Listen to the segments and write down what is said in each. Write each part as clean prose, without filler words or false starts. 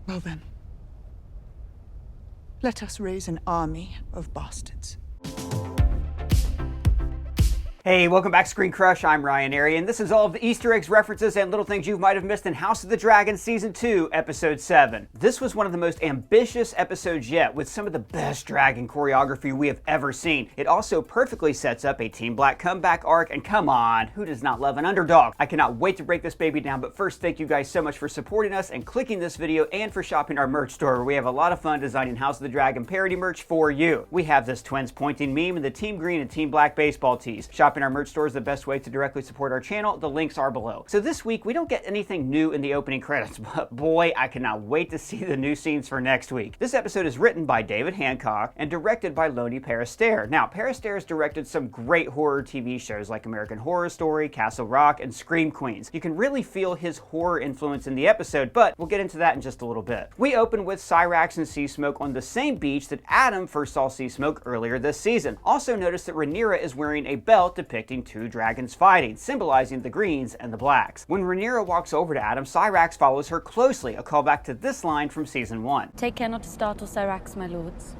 Well then, let us raise an army of bastards. Hey, welcome back to ScreenCrush. I'm Rhaena, and this is all of the Easter eggs, references, and little things you might have missed in House of the Dragon Season 2, Episode 7. This was one of the most ambitious episodes yet, with some of the best dragon choreography we have ever seen. It also perfectly sets up a Team Black comeback arc, and come on, who does not love an underdog? I cannot wait to break this baby down, but first, thank you guys so much for supporting us and clicking this video, and for shopping our merch store, where we have a lot of fun designing House of the Dragon parody merch for you. We have this twins pointing meme and the Team Green and Team Black baseball tees. Shopping our merch store is the best way to directly support our channel. The links are below. So this week, we don't get anything new in the opening credits, but boy, I cannot wait to see the new scenes for next week. This episode is written by David Hancock and directed by Loni Perister. Now, Perister has directed some great horror TV shows like American Horror Story, Castle Rock, and Scream Queens. You can really feel his horror influence in the episode, but we'll get into that in just a little bit. We open with Syrax and Seasmoke on the same beach that Adam first saw Seasmoke earlier this season. Also notice that Rhaenyra is wearing a belt depicting two dragons fighting, symbolizing the greens and the blacks. When Rhaenyra walks over to Adam, Syrax follows her closely, a callback to this line from Season 1. Take care not to startle Syrax, my lords.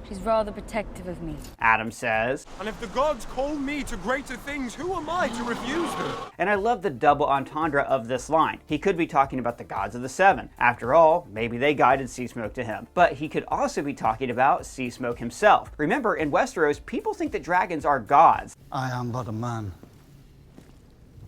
She's rather protective of me. Adam says, and if the gods call me to greater things, who am I to refuse them? And I love the double entendre of this line. He could be talking about the gods of the Seven. After all, maybe they guided Seasmoke to him. But he could also be talking about Seasmoke himself. Remember, in Westeros, people think that dragons are gods. I am but a man.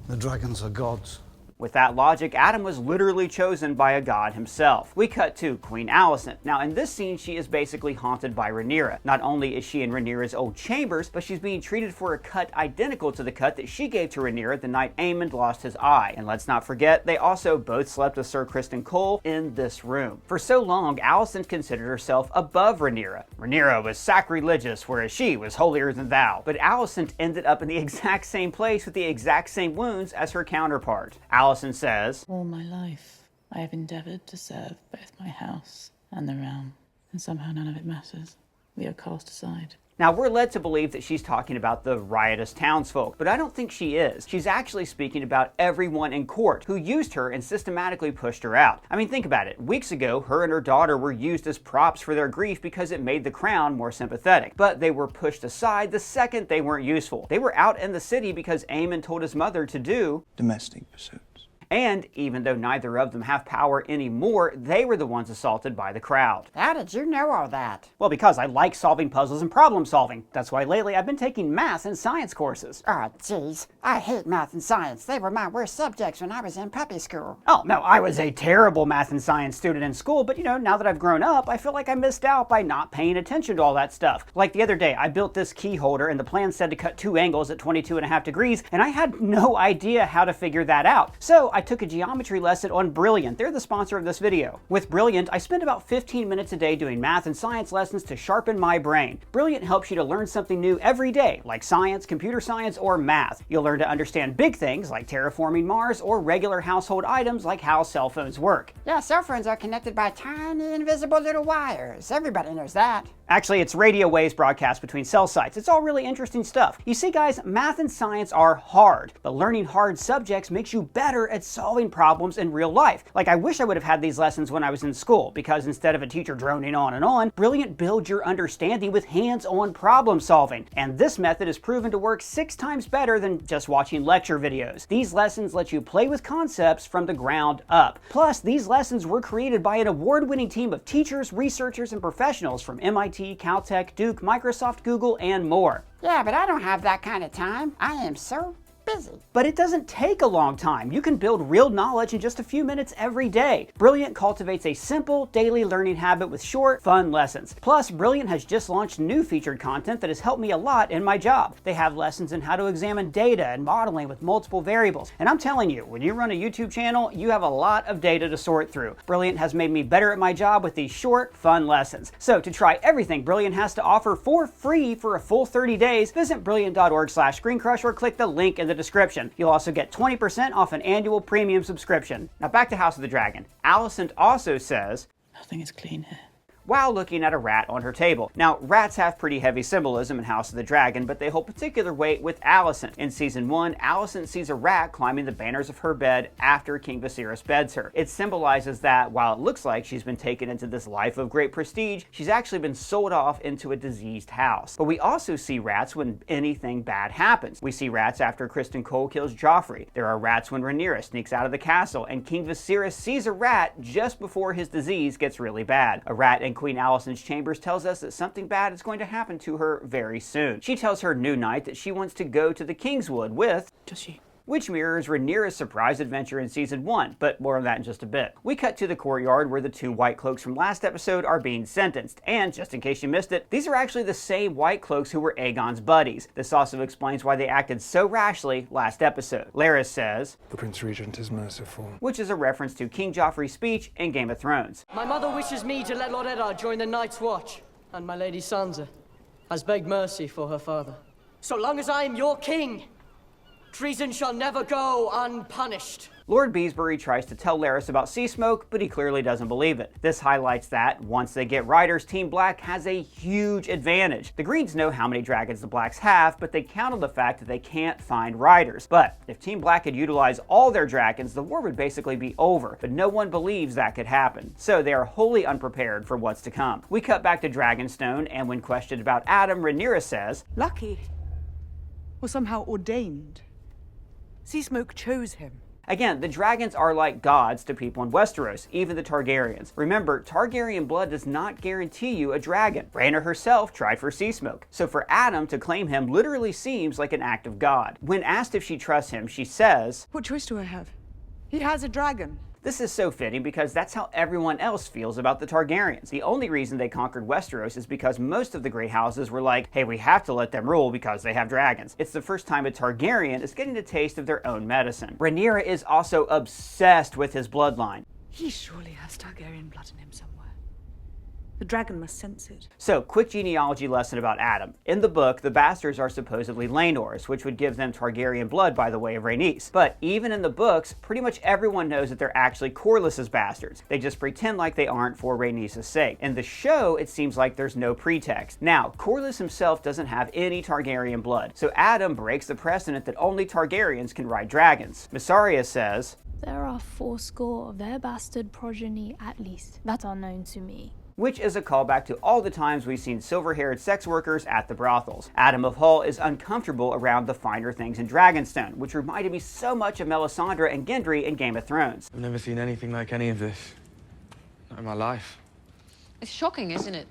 The dragons are gods. With that logic, Adam was literally chosen by a god himself. We cut to Queen Alicent. Now in this scene, she is basically haunted by Rhaenyra. Not only is she in Rhaenyra's old chambers, but she's being treated for a cut identical to the cut that she gave to Rhaenyra the night Aemond lost his eye. And let's not forget, they also both slept with Sir Criston Cole in this room. For so long, Alicent considered herself above Rhaenyra. Rhaenyra was sacrilegious, whereas she was holier than thou. But Alicent ended up in the exact same place with the exact same wounds as her counterpart. Alicent says, all my life, I have endeavored to serve both my house and the realm, and somehow none of it matters. We are cast aside. Now, we're led to believe that she's talking about the riotous townsfolk, but I don't think she is. She's actually speaking about everyone in court who used her and systematically pushed her out. I mean, think about it. Weeks ago, her and her daughter were used as props for their grief because it made the crown more sympathetic. But they were pushed aside the second they weren't useful. They were out in the city because Aemon told his mother to do domestic pursuits. And even though neither of them have power anymore, they were the ones assaulted by the crowd. How did you know all that? Well, because I like solving puzzles and problem solving. That's why lately I've been taking math and science courses. Oh, jeez. I hate math and science. They were my worst subjects when I was in puppy school. Oh, no, I was a terrible math and science student in school, but now that I've grown up, I feel like I missed out by not paying attention to all that stuff. Like the other day, I built this key holder and the plan said to cut two angles at 22.5 degrees, and I had no idea how to figure that out. So I took a geometry lesson on Brilliant. They're the sponsor of this video. With Brilliant, I spend about 15 minutes a day doing math and science lessons to sharpen my brain. Brilliant helps you to learn something new every day, like science, computer science, or math. You'll learn to understand big things like terraforming Mars or regular household items like how cell phones work. Yeah, cell phones are connected by tiny, invisible little wires. Everybody knows that. Actually, it's radio waves broadcast between cell sites. It's all really interesting stuff. You see, guys, math and science are hard, but learning hard subjects makes you better at solving problems in real life. Like, I wish I would have had these lessons when I was in school, because instead of a teacher droning on and on, Brilliant builds your understanding with hands-on problem solving. And this method is proven to work 6 times better than just watching lecture videos. These lessons let you play with concepts from the ground up. Plus, these lessons were created by an award-winning team of teachers, researchers, and professionals from MIT, Caltech, Duke, Microsoft, Google, and more. Yeah, but I don't have that kind of time. I am so busy. But it doesn't take a long time. You can build real knowledge in just a few minutes every day. Brilliant cultivates a simple daily learning habit with short, fun lessons. Plus, Brilliant has just launched new featured content that has helped me a lot in my job. They have lessons in how to examine data and modeling with multiple variables. And I'm telling you, when you run a YouTube channel, you have a lot of data to sort through. Brilliant has made me better at my job with these short, fun lessons. So to try everything Brilliant has to offer for free for a full 30 days, visit brilliant.org/ScreenCrush or click the link in the description. You'll also get 20% off an annual premium subscription. Now back to House of the Dragon. Alicent also says, nothing is clean here. while looking at a rat on her table. Now, rats have pretty heavy symbolism in House of the Dragon, but they hold particular weight with Alicent. In Season 1, Alicent sees a rat climbing the banners of her bed after King Viserys beds her. It symbolizes that, while it looks like she's been taken into this life of great prestige, she's actually been sold off into a diseased house. But we also see rats when anything bad happens. We see rats after Criston Cole kills Joffrey. There are rats when Rhaenyra sneaks out of the castle, and King Viserys sees a rat just before his disease gets really bad. A rat in Queen Alicent's chambers tells us that something bad is going to happen to her very soon. She tells her new knight that she wants to go to the Kingswood with... Does she? Which mirrors Rhaenyra's surprise adventure in Season 1, but more on that in just a bit. We cut to the courtyard where the two White Cloaks from last episode are being sentenced, and just in case you missed it, these are actually the same White Cloaks who were Aegon's buddies. This also explains why they acted so rashly last episode. Larys says, The Prince Regent is merciful. which is a reference to King Joffrey's speech in Game of Thrones. My mother wishes me to let Lord Eddard join the Night's Watch, and my Lady Sansa has begged mercy for her father. So long as I am your king, treason shall never go unpunished. Lord Beesbury tries to tell Larys about sea smoke, but he clearly doesn't believe it. This highlights that, once they get riders, Team Black has a huge advantage. The Greens know how many dragons the Blacks have, but they count on the fact that they can't find riders. But if Team Black could utilize all their dragons, the war would basically be over, but no one believes that could happen. So they are wholly unprepared for what's to come. We cut back to Dragonstone, and when questioned about Adam, Rhaenyra says, Lucky. Or somehow ordained. Sea Smoke chose him. Again, the dragons are like gods to people in Westeros, even the Targaryens. Remember, Targaryen blood does not guarantee you a dragon. Rhaena herself tried for Sea Smoke, so for Adam to claim him literally seems like an act of God. When asked if she trusts him, she says, What choice do I have? He has a dragon. this is so fitting because that's how everyone else feels about the Targaryens. The only reason they conquered Westeros is because most of the great houses were like, hey, we have to let them rule because they have dragons. It's the first time a Targaryen is getting a taste of their own medicine. Rhaenyra is also obsessed with his bloodline. He surely has Targaryen blood in him somewhere. The dragon must sense it. So, quick genealogy lesson about Adam. In the book, the bastards are supposedly Laenor's, which would give them Targaryen blood by the way of Rhaenys. But even in the books, pretty much everyone knows that they're actually Corlys's bastards. They just pretend like they aren't for Rhaenys' sake. In the show, it seems like there's no pretext. Now, Corlys himself doesn't have any Targaryen blood, so Adam breaks the precedent that only Targaryens can ride dragons. Mysaria says, There are 80 of their bastard progeny at least that are known to me. Which is a callback to all the times we've seen silver-haired sex workers at the brothels. Adam of Hull is uncomfortable around the finer things in Dragonstone, which reminded me so much of Melisandre and Gendry in Game of Thrones. I've never seen anything like any of this. Not in my life. It's shocking, isn't it?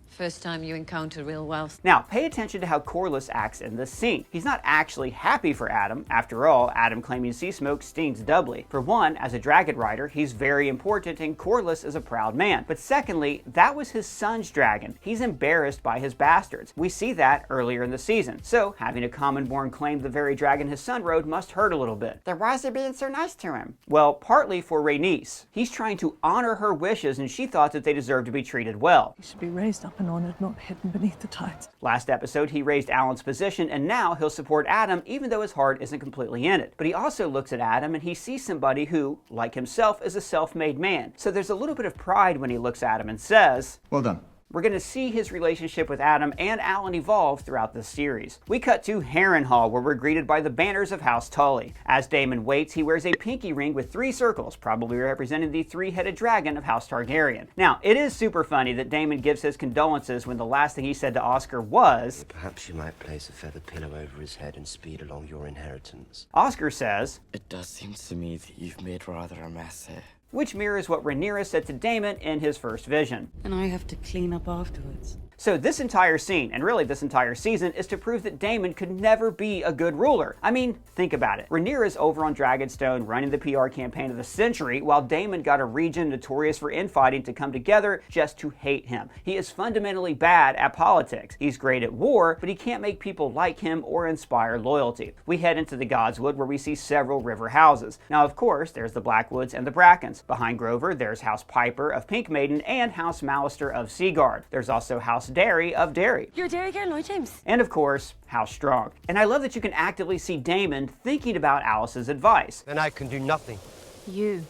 First time you encounter real wealth. Now, pay attention to how Corlys acts in this scene. He's not actually happy for Adam. After all, Adam claiming sea smoke stings doubly. For one, as a dragon rider, he's very important and Corlys is a proud man. But secondly, that was his son's dragon. He's embarrassed by his bastards. We see that earlier in the season. So, having a common-born claim the very dragon his son rode must hurt a little bit. Then why is he being so nice to him? Well, partly for Rhaenys. He's trying to honor her wishes and she thought that they deserved to be treated well. He should be raised up and honored, not hidden beneath the tides. Last episode, he raised Alan's position, and now he'll support Adam even though his heart isn't completely in it. But he also looks at Adam and he sees somebody who, like himself, is a self-made man. So there's a little bit of pride when he looks at him and says, Well done. We're going to see his relationship with Adam and Alan evolve throughout this series. We cut to Harrenhal, where we're greeted by the banners of House Tully. As Daemon waits, he wears a pinky ring with 3 circles, probably representing the 3-headed dragon of House Targaryen. Now, it is super funny that Daemon gives his condolences when the last thing he said to Oscar was, Perhaps you might place a feather pillow over his head and speed along your inheritance. Oscar says, It does seem to me that you've made rather a mess here. which mirrors what Rhaenyra said to Daemon in his first vision. And I have to clean up afterwards. So this entire scene, and really this entire season, is to prove that Daemon could never be a good ruler. I mean, think about it. Rhaenyra's over on Dragonstone running the PR campaign of the century, while Daemon got a region notorious for infighting to come together just to hate him. He is fundamentally bad at politics. He's great at war, but he can't make people like him or inspire loyalty. We head into the Godswood, where we see several river houses. Now, of course, there's the Blackwoods and the Brackens. Behind Grover, there's House Piper of Pink Maiden and House Mallister of Seaguard. There's also House Derry of Derry. You're a Derry girl, no, James? And of course, House Strong. And I love that you can actively see Daemon thinking about Alice's advice. Then I can do nothing. You?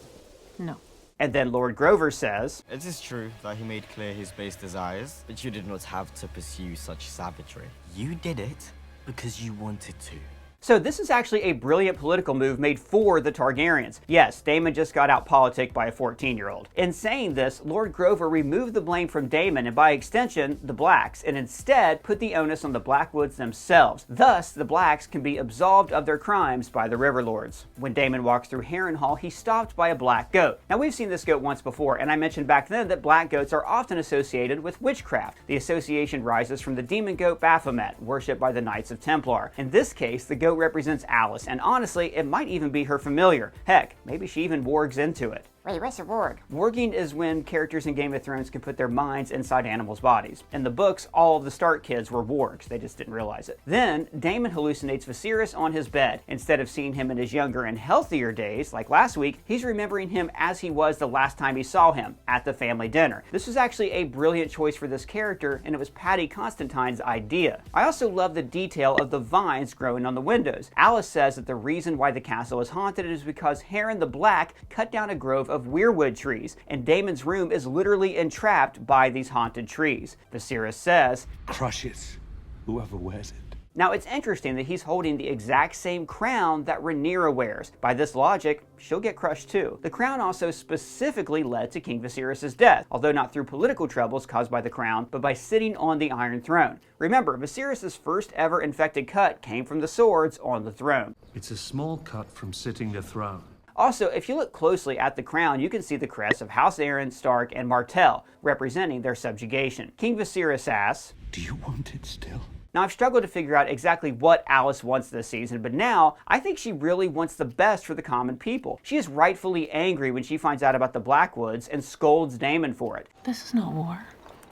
No. And then Lord Grover says, "It is true that he made clear his base desires, but you did not have to pursue such savagery. You did it because you wanted to." So this is actually a brilliant political move made for the Targaryens. Yes, Daemon just got out politicked by a 14-year-old. In saying this, Lord Grover removed the blame from Daemon and by extension, the Blacks, and instead put the onus on the Blackwoods themselves. Thus, the Blacks can be absolved of their crimes by the River Lords. When Daemon walks through Harrenhal, he's stopped by a black goat. Now we've seen this goat once before, and I mentioned back then that black goats are often associated with witchcraft. The association rises from the demon goat Baphomet, worshipped by the Knights of Templar. In this case, the goat represents Alice, and honestly, it might even be her familiar. Heck, maybe she even wargs into it. Wait, what's a warg? Warging is when characters in Game of Thrones can put their minds inside animals' bodies. In the books, all of the Stark kids were wargs, they just didn't realize it. Then, Daemon hallucinates Viserys on his bed. Instead of seeing him in his younger and healthier days, like last week, he's remembering him as he was the last time he saw him, at the family dinner. This was actually a brilliant choice for this character, and it was Paddy Constantine's idea. I also love the detail of the vines growing on the windows. Alice says that the reason why the castle is haunted is because Harren the Black cut down a grove of weirwood trees, and Daemon's room is literally entrapped by these haunted trees. Viserys says, "Crush it, whoever wears it." Now it's interesting that he's holding the exact same crown that Rhaenyra wears. By this logic, she'll get crushed too. The crown also specifically led to King Viserys' death, although not through political troubles caused by the crown, but by sitting on the Iron Throne. Remember, Viserys' first ever infected cut came from the swords on the throne. It's a small cut from sitting the throne. Also, if you look closely at the crown, you can see the crests of House Aaron, Stark, and Martell, representing their subjugation. King Viserys asks, "Do you want it still?" Now, I've struggled to figure out exactly what Alice wants this season, but now I think she really wants the best for the common people. She is rightfully angry when she finds out about the Blackwoods and scolds Daemon for it. This is not war.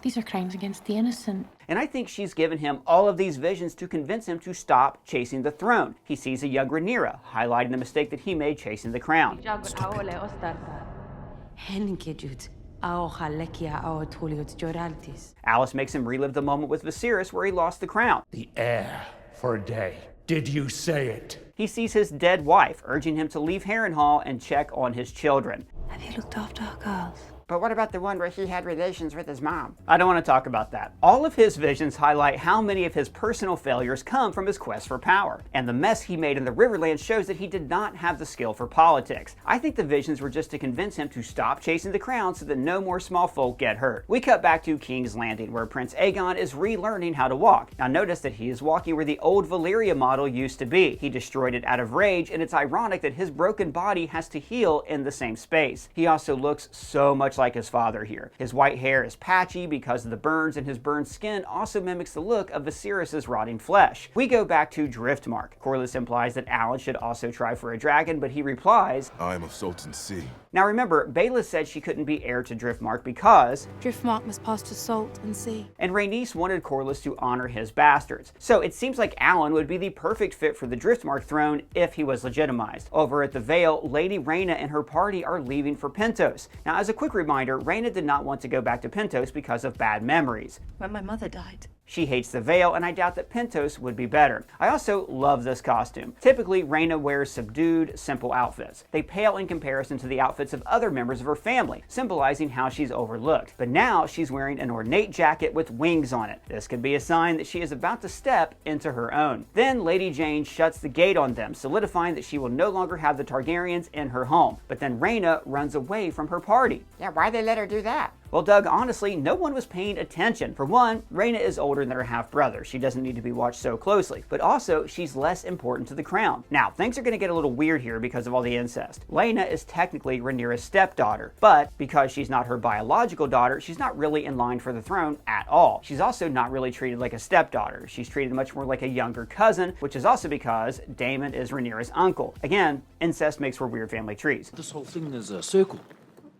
These are crimes against the innocent. And I think she's given him all of these visions to convince him to stop chasing the throne. He sees a young Rhaenyra, highlighting the mistake that he made chasing the crown. Stop it. Alice makes him relive the moment with Viserys where he lost the crown. "The heir for a day. Did you say it?" He sees his dead wife, urging him to leave Harrenhal and check on his children. Have you looked after our girls? But what about the one where he had relations with his mom? I don't want to talk about that. All of his visions highlight how many of his personal failures come from his quest for power. And the mess he made in the Riverlands shows that he did not have the skill for politics. I think the visions were just to convince him to stop chasing the crown so that no more small folk get hurt. We cut back to King's Landing, where Prince Aegon is relearning how to walk. Now notice that he is walking where the old Valyria model used to be. He destroyed it out of rage, and it's ironic that his broken body has to heal in the same space. He also looks so much like his father here. His white hair is patchy because of the burns, and his burned skin also mimics the look of Viserys' rotting flesh. We go back to Driftmark. Corlys implies that Alan should also try for a dragon, but he replies, "I am of Sultan's Sea." Now remember, Baelys said she couldn't be heir to Driftmark because Driftmark must pass to Salt and Sea. And Rhaenys wanted Corlys to honor his bastards. So it seems like Alan would be the perfect fit for the Driftmark throne if he was legitimized. Over at the Vale, Lady Rhaena and her party are leaving for Pentos. Now as a quick reminder, Rhaena did not want to go back to Pentos because of bad memories. When my mother died. She hates the Vale, and I doubt that Pentos would be better. I also love this costume. Typically, Rhaena wears subdued, simple outfits. They pale in comparison to the outfits of other members of her family, symbolizing how she's overlooked. But now she's wearing an ornate jacket with wings on it. This could be a sign that she is about to step into her own. Then Lady Jane shuts the gate on them, solidifying that she will no longer have the Targaryens in her home. But then Rhaena runs away from her party. Yeah, why'd they let her do that? Well, Doug, honestly, no one was paying attention. For one, Rhaena is older than her half-brother. She doesn't need to be watched so closely. But also, she's less important to the crown. Now, things are going to get a little weird here because of all the incest. Lena is technically Rhaenyra's stepdaughter, but because she's not her biological daughter, she's not really in line for the throne at all. She's also not really treated like a stepdaughter. She's treated much more like a younger cousin, which is also because Daemon is Rhaenyra's uncle. Again, incest makes for weird family trees. This whole thing is a circle,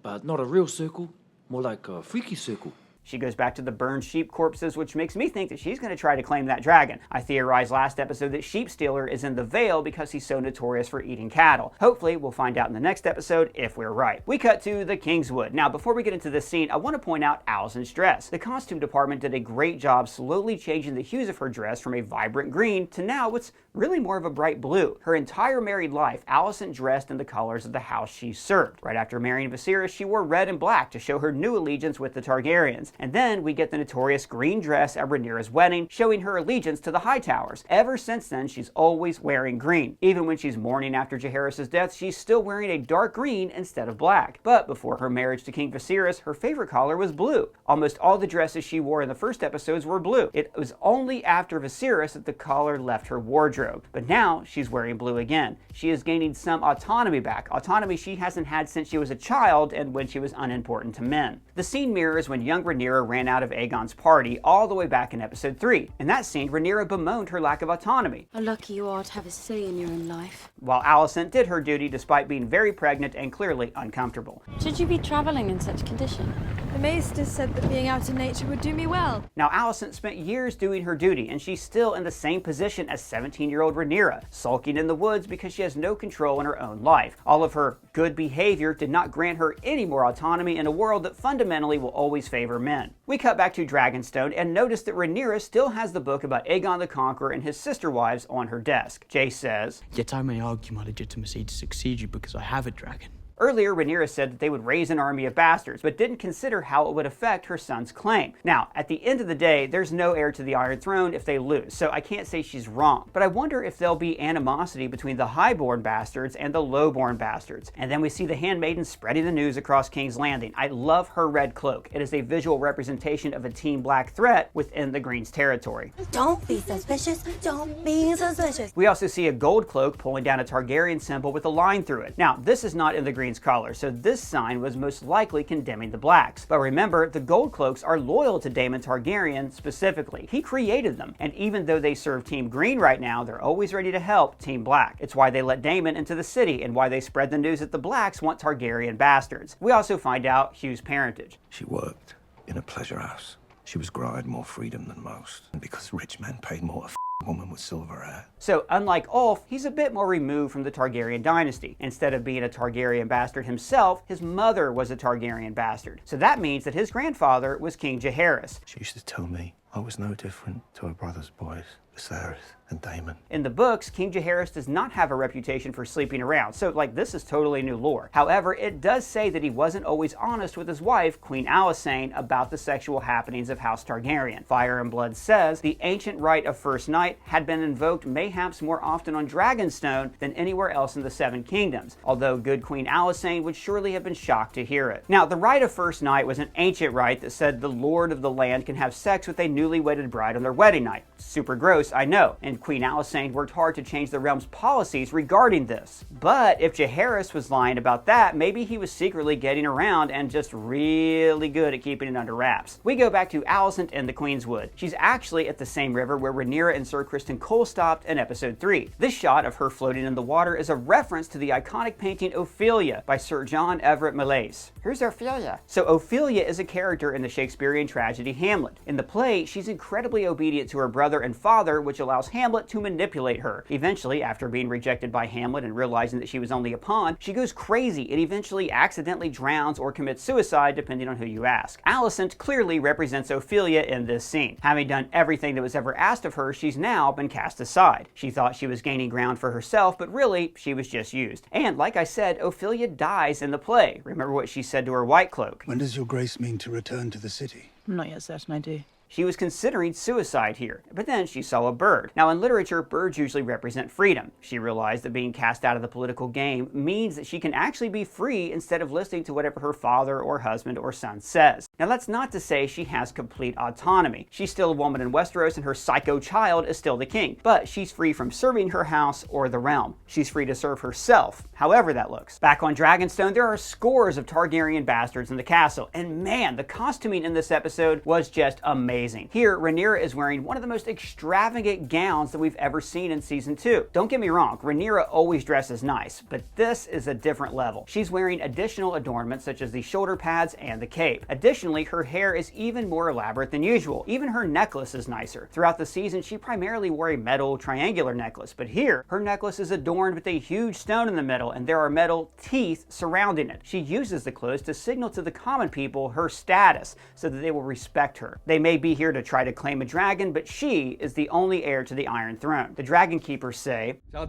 but not a real circle. More like a freaky circle. She goes back to the burned sheep corpses, which makes me think that she's going to try to claim that dragon. I theorized last episode that Sheep Stealer is in the Vale because he's so notorious for eating cattle. Hopefully, we'll find out in the next episode if we're right. We cut to the Kingswood. Now, before we get into this scene, I want to point out Alicent's dress. The costume department did a great job slowly changing the hues of her dress from a vibrant green to now what's really more of a bright blue. Her entire married life, Alicent dressed in the colors of the house she served. Right after marrying Viserys, she wore red and black to show her new allegiance with the Targaryens. And then we get the notorious green dress at Rhaenyra's wedding, showing her allegiance to the Hightowers. Ever since then, she's always wearing green. Even when she's mourning after Jaehaerys' death, she's still wearing a dark green instead of black. But before her marriage to King Viserys, her favorite color was blue. Almost all the dresses she wore in the first episodes were blue. It was only after Viserys that the color left her wardrobe. But now she's wearing blue again. She is gaining some autonomy back, autonomy she hasn't had since she was a child and when she was unimportant to men. The scene mirrors when young Rhaenyra ran out of Aegon's party all the way back in episode 3. In that scene, Rhaenyra bemoaned her lack of autonomy. How lucky you are to have a say in your own life. While Alicent did her duty despite being very pregnant and clearly uncomfortable. Should you be traveling in such condition? The maester said that being out in nature would do me well. Now, Alicent spent years doing her duty, and she's still in the same position as 17-year-old Rhaenyra, sulking in the woods because she has no control in her own life. All of her good behavior did not grant her any more autonomy in a world that fundamentally will always favor men. We cut back to Dragonstone and notice that Rhaenyra still has the book about Aegon the Conqueror and his sister wives on her desk. Jace says, "Yet I may argue my legitimacy to succeed you because I have a dragon." Earlier, Rhaenyra said that they would raise an army of bastards, but didn't consider how it would affect her son's claim. Now, at the end of the day, there's no heir to the Iron Throne if they lose, so I can't say she's wrong. But I wonder if there'll be animosity between the highborn bastards and the lowborn bastards. And then we see the handmaiden spreading the news across King's Landing. I love her red cloak. It is a visual representation of a Team Black threat within the Green's territory. Don't be suspicious. Don't be suspicious. We also see a gold cloak pulling down a Targaryen symbol with a line through it. Now, this is not in the Green's color, so this sign was most likely condemning the Blacks. But remember, the gold cloaks are loyal to Daemon Targaryen specifically. He created them, and even though they serve Team Green right now, they're always ready to help Team Black. It's why they let Daemon into the city, and why they spread the news that the Blacks want Targaryen bastards. We also find out Hugh's parentage. She worked in a pleasure house. She was granted more freedom than most, and because rich men paid more, a woman with silver hair. So, unlike Ulf, he's a bit more removed from the Targaryen dynasty. Instead of being a Targaryen bastard himself, his mother was a Targaryen bastard. So that means that his grandfather was King Jaehaerys. She used to tell me I was no different to her brother's boys, Viserys and Daemon. In the books, King Jaehaerys does not have a reputation for sleeping around, so this is totally new lore. However, it does say that he wasn't always honest with his wife, Queen Alicent, about the sexual happenings of House Targaryen. Fire and Blood says the ancient rite of First Night had been invoked mayhaps more often on Dragonstone than anywhere else in the Seven Kingdoms, although good Queen Alicent would surely have been shocked to hear it. Now, the rite of First Night was an ancient rite that said the Lord of the Land can have sex with a newly wedded bride on their wedding night. Super gross, I know, and Queen Alicent worked hard to change the realm's policies regarding this. But if Jaehaerys was lying about that, maybe he was secretly getting around and just really good at keeping it under wraps. We go back to Alicent in the Queen's Wood. She's actually at the same river where Rhaenyra and Sir Criston Cole stopped in episode 3. This shot of her floating in the water is a reference to the iconic painting Ophelia by Sir John Everett Millais. Who's Ophelia? So Ophelia is a character in the Shakespearean tragedy Hamlet. In the play, she's incredibly obedient to her brother and father, which allows Hamlet to manipulate her. Eventually, after being rejected by Hamlet and realizing that she was only a pawn, she goes crazy and eventually accidentally drowns or commits suicide, depending on who you ask. Alicent clearly represents Ophelia in this scene. Having done everything that was ever asked of her, she's now been cast aside. She thought she was gaining ground for herself, but really, she was just used. And like I said, Ophelia dies in the play. Remember what she said to her White Cloak. When does your grace mean to return to the city? I'm not yet certain I do. She was considering suicide here, but then she saw a bird. Now in literature, birds usually represent freedom. She realized that being cast out of the political game means that she can actually be free instead of listening to whatever her father or husband or son says. Now that's not to say she has complete autonomy. She's still a woman in Westeros and her psycho child is still the king, but she's free from serving her house or the realm. She's free to serve herself, however that looks. Back on Dragonstone, there are scores of Targaryen bastards in the castle, and man, the costuming in this episode was just amazing. Here, Rhaenyra is wearing one of the most extravagant gowns that we've ever seen in Season 2. Don't get me wrong, Rhaenyra always dresses nice, but this is a different level. She's wearing additional adornments such as the shoulder pads and the cape. Additionally, her hair is even more elaborate than usual. Even her necklace is nicer. Throughout the season, she primarily wore a metal triangular necklace, but here, her necklace is adorned with a huge stone in the middle, and there are metal teeth surrounding it. She uses the clothes to signal to the common people her status so that they will respect her. They may be be here to try to claim a dragon, but she is the only heir to the Iron Throne. The Dragon Keepers say, So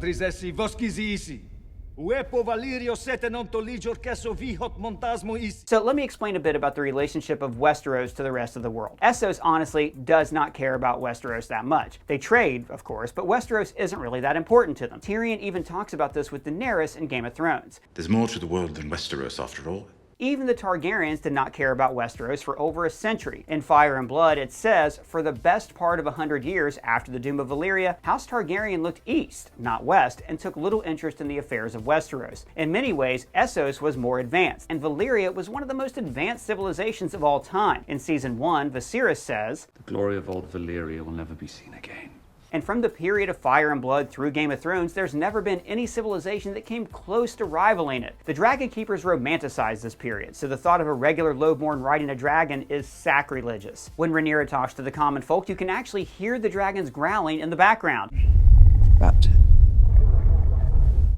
let me explain a bit about the relationship of Westeros to the rest of the world. Essos honestly does not care about Westeros that much. They trade, of course, but Westeros isn't really that important to them. Tyrion even talks about this with Daenerys in Game of Thrones. There's more to the world than Westeros after all. Even the Targaryens did not care about Westeros for over a century. In Fire and Blood, it says, for the best part of 100 years after the doom of Valyria, House Targaryen looked east, not west, and took little interest in the affairs of Westeros. In many ways, Essos was more advanced, and Valyria was one of the most advanced civilizations of all time. In Season 1, Viserys says, The glory of old Valyria will never be seen again. And from the period of Fire and Blood through Game of Thrones, there's never been any civilization that came close to rivaling it. The Dragon Keepers romanticize this period, so the thought of a regular lowborn riding a dragon is sacrilegious. When Rhaenyra talks to the common folk, you can actually hear the dragons growling in the background.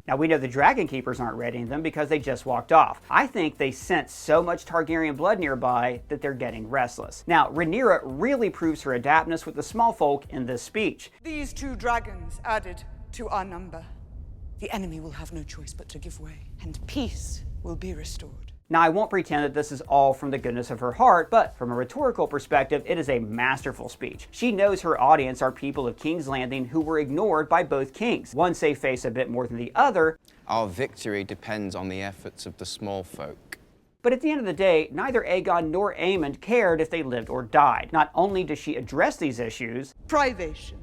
Now, we know the Dragon Keepers aren't readying them because they just walked off. I think they sense so much Targaryen blood nearby that they're getting restless. Now, Rhaenyra really proves her adaptness with the small folk in this speech. These 2 dragons added to our number. The enemy will have no choice but to give way, and peace will be restored. Now, I won't pretend that this is all from the goodness of her heart, but from a rhetorical perspective, it is a masterful speech. She knows her audience are people of King's Landing who were ignored by both kings. One save face a bit more than the other. Our victory depends on the efforts of the small folk. But at the end of the day, neither Aegon nor Aemond cared if they lived or died. Not only does she address these issues, privation,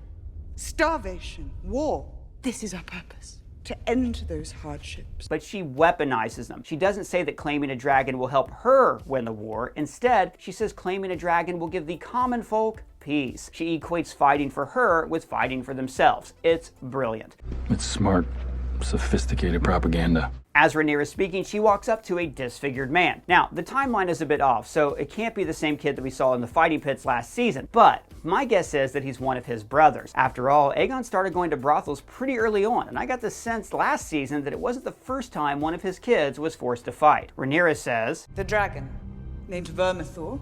starvation, war. This is our purpose. To end those hardships. But she weaponizes them. She doesn't say that claiming a dragon will help her win the war. Instead, she says claiming a dragon will give the common folk peace. She equates fighting for her with fighting for themselves. It's brilliant. It's smart, sophisticated propaganda. As Rhaenyra is speaking, she walks up to a disfigured man. Now, the timeline is a bit off, so it can't be the same kid that we saw in the fighting pits last season, but my guess is that he's one of his brothers. After all, Aegon started going to brothels pretty early on, and I got the sense last season that it wasn't the first time one of his kids was forced to fight. Rhaenyra says, The dragon, named Vermithor,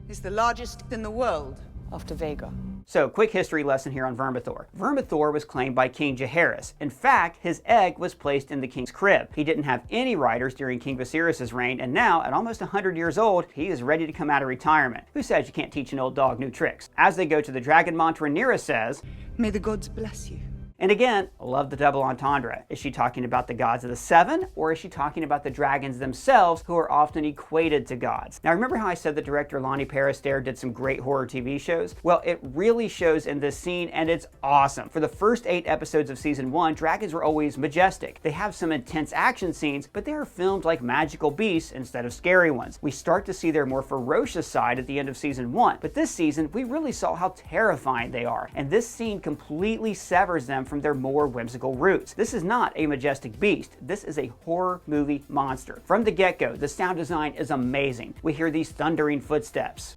is the largest in the world after Vhagar. So, quick history lesson here on Vermithor. Vermithor was claimed by King Jaehaerys. In fact, his egg was placed in the king's crib. He didn't have any riders during King Viserys' reign, and now, at almost 100 years old, he is ready to come out of retirement. Who says you can't teach an old dog new tricks? As they go to the Dragon Mont, Rhaenyra says, May the gods bless you. And again, love the double entendre. Is she talking about the gods of the Seven, or is she talking about the dragons themselves, who are often equated to gods? Now, remember how I said that director Lonnie Perister did some great horror TV shows? Well, it really shows in this scene, and it's awesome. For the first 8 episodes of season 1, dragons were always majestic. They have some intense action scenes, but they are filmed like magical beasts instead of scary ones. We start to see their more ferocious side at the end of season 1, but this season, we really saw how terrifying they are, and this scene completely severs them from their more whimsical roots. This is not a majestic beast. This is a horror movie monster. From the get-go, the sound design is amazing. We hear these thundering footsteps,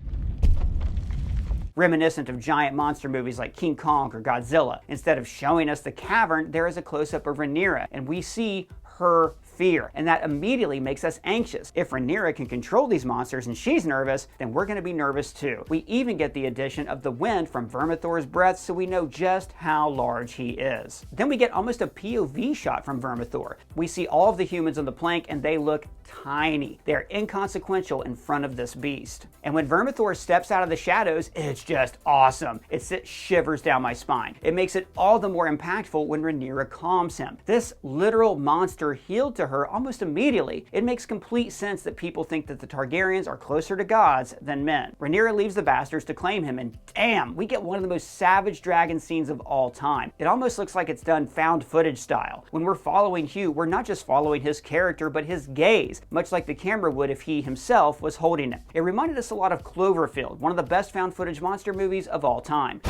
reminiscent of giant monster movies like King Kong or Godzilla. Instead of showing us the cavern, there is a close-up of Rhaenyra, and we see her fear, and that immediately makes us anxious. If Rhaenyra can control these monsters and she's nervous, then we're going to be nervous too. We even get the addition of the wind from Vermithor's breath, so we know just how large he is. Then we get almost a POV shot from Vermithor. We see all of the humans on the plank, and they look tiny. They're inconsequential in front of this beast. And when Vermithor steps out of the shadows, it's just awesome. It sends shivers down my spine. It makes it all the more impactful when Rhaenyra calms him. This literal monster healed to her almost immediately. It makes complete sense that people think that the Targaryens are closer to gods than men. Rhaenyra leaves the bastards to claim him, and damn, we get one of the most savage dragon scenes of all time. It almost looks like it's done found footage style. When we're following Hugh, we're not just following his character, but his gaze, much like the camera would if he himself was holding it. It reminded us a lot of Cloverfield, one of the best found footage monster movies of all time.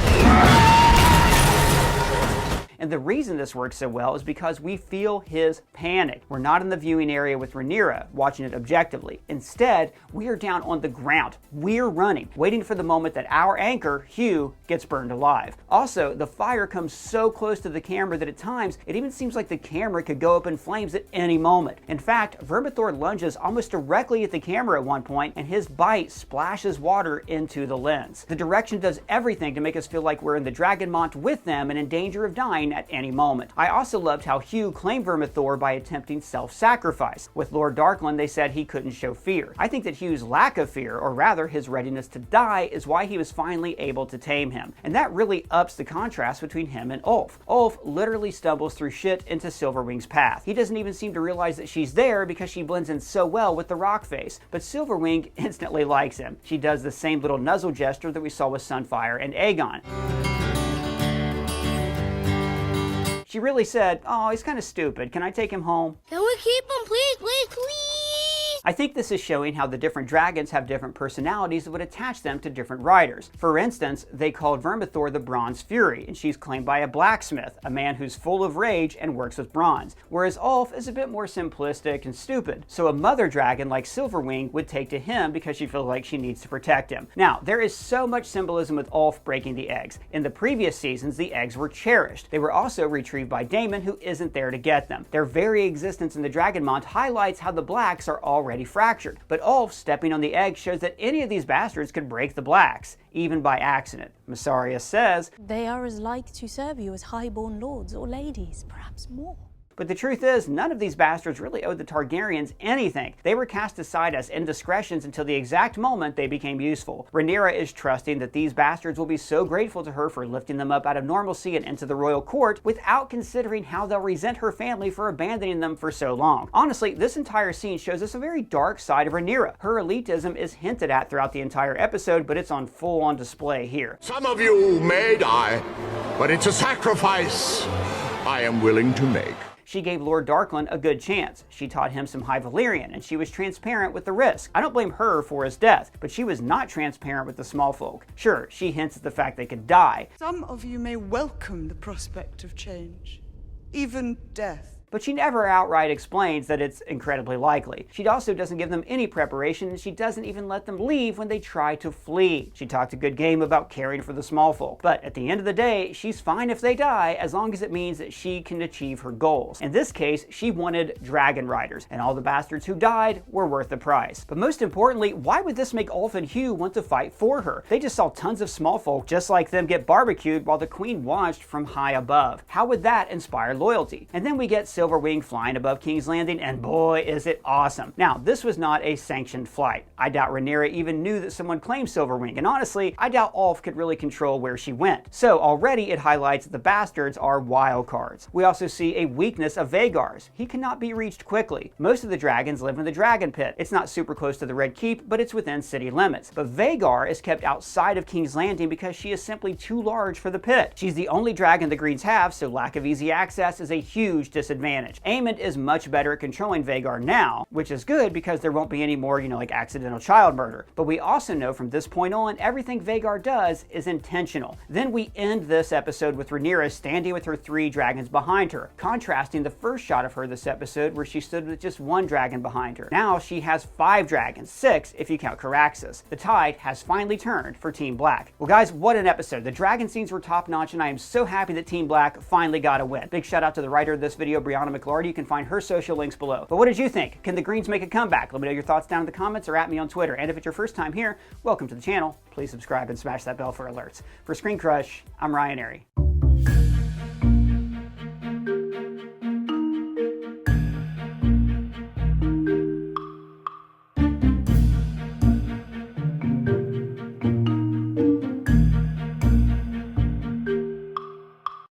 And the reason this works so well is because we feel his panic. We're not in the viewing area with Rhaenyra, watching it objectively. Instead, we are down on the ground. We're running, waiting for the moment that our anchor, Hugh, gets burned alive. Also, the fire comes so close to the camera that at times, it even seems like the camera could go up in flames at any moment. In fact, Vermithor lunges almost directly at the camera at one point, and his bite splashes water into the lens. The direction does everything to make us feel like we're in the Dragonmont with them and in danger of dying at any moment. I also loved how Hugh claimed Vermithor by attempting self-sacrifice. With Lord Darkland, they said he couldn't show fear. I think that Hugh's lack of fear, or rather his readiness to die, is why he was finally able to tame him. And that really ups the contrast between him and Ulf. Ulf literally stumbles through shit into Silverwing's path. He doesn't even seem to realize that she's there because she blends in so well with the rock face. But Silverwing instantly likes him. She does the same little nuzzle gesture that we saw with Sunfire and Aegon. She really said, "Oh, he's kind of stupid. Can I take him home?" Can we keep him, please, please, please? I think this is showing how the different dragons have different personalities that would attach them to different riders. For instance, they called Vermithor the Bronze Fury, and she's claimed by a blacksmith, a man who's full of rage and works with bronze, whereas Ulf is a bit more simplistic and stupid. So a mother dragon like Silverwing would take to him because she feels like she needs to protect him. Now, there is so much symbolism with Ulf breaking the eggs. In the previous seasons, the eggs were cherished. They were also retrieved by Daemon, who isn't there to get them. Their very existence in the Dragonmont highlights how the blacks are already fractured, but Ulf stepping on the egg shows that any of these bastards could break the blacks, even by accident. Massarius says, They are as like to serve you as highborn lords or ladies, perhaps more. But the truth is, none of these bastards really owed the Targaryens anything. They were cast aside as indiscretions until the exact moment they became useful. Rhaenyra is trusting that these bastards will be so grateful to her for lifting them up out of normalcy and into the royal court without considering how they'll resent her family for abandoning them for so long. Honestly, this entire scene shows us a very dark side of Rhaenyra. Her elitism is hinted at throughout the entire episode, but it's on full-on display here. Some of you may die, but it's a sacrifice I am willing to make. She gave Lord Darkland a good chance. She taught him some High Valyrian, and she was transparent with the risk. I don't blame her for his death, but she was not transparent with the small folk. Sure, she hints at the fact they could die. Some of you may welcome the prospect of change, even death. But she never outright explains that it's incredibly likely. She also doesn't give them any preparation, and she doesn't even let them leave when they try to flee. She talked a good game about caring for the small folk. But at the end of the day, she's fine if they die, as long as it means that she can achieve her goals. In this case, she wanted dragon riders, and all the bastards who died were worth the price. But most importantly, why would this make Ulf and Hugh want to fight for her? They just saw tons of small folk just like them get barbecued while the queen watched from high above. How would that inspire loyalty? And then we get Silverwing flying above King's Landing, and boy, is it awesome. Now, this was not a sanctioned flight. I doubt Rhaenyra even knew that someone claimed Silverwing, and honestly, I doubt Ulf could really control where she went. So already it highlights that the bastards are wild cards. We also see a weakness of Vhagar's. He cannot be reached quickly. Most of the dragons live in the Dragon Pit. It's not super close to the Red Keep, but it's within city limits. But Vhagar is kept outside of King's Landing because she is simply too large for the pit. She's the only dragon the Greens have, so lack of easy access is a huge disadvantage. Aemond is much better at controlling Vhagar now, which is good because there won't be any more, like accidental child murder. But we also know from this point on, everything Vhagar does is intentional. Then we end this episode with Rhaenyra standing with her 3 dragons behind her, contrasting the first shot of her this episode where she stood with just 1 dragon behind her. Now she has 5 dragons, 6 if you count Caraxes. The tide has finally turned for Team Black. Well guys, what an episode. The dragon scenes were top notch, and I am so happy that Team Black finally got a win. Big shout out to the writer of this video, Brianna McLarty. You can find her social links below. But what did you think? Can the Greens make a comeback? Let me know your thoughts down in the comments or at me on Twitter. And if it's your first time here, welcome to the channel. Please subscribe and smash that bell for alerts. For ScreenCrush, I'm Ryan Airy.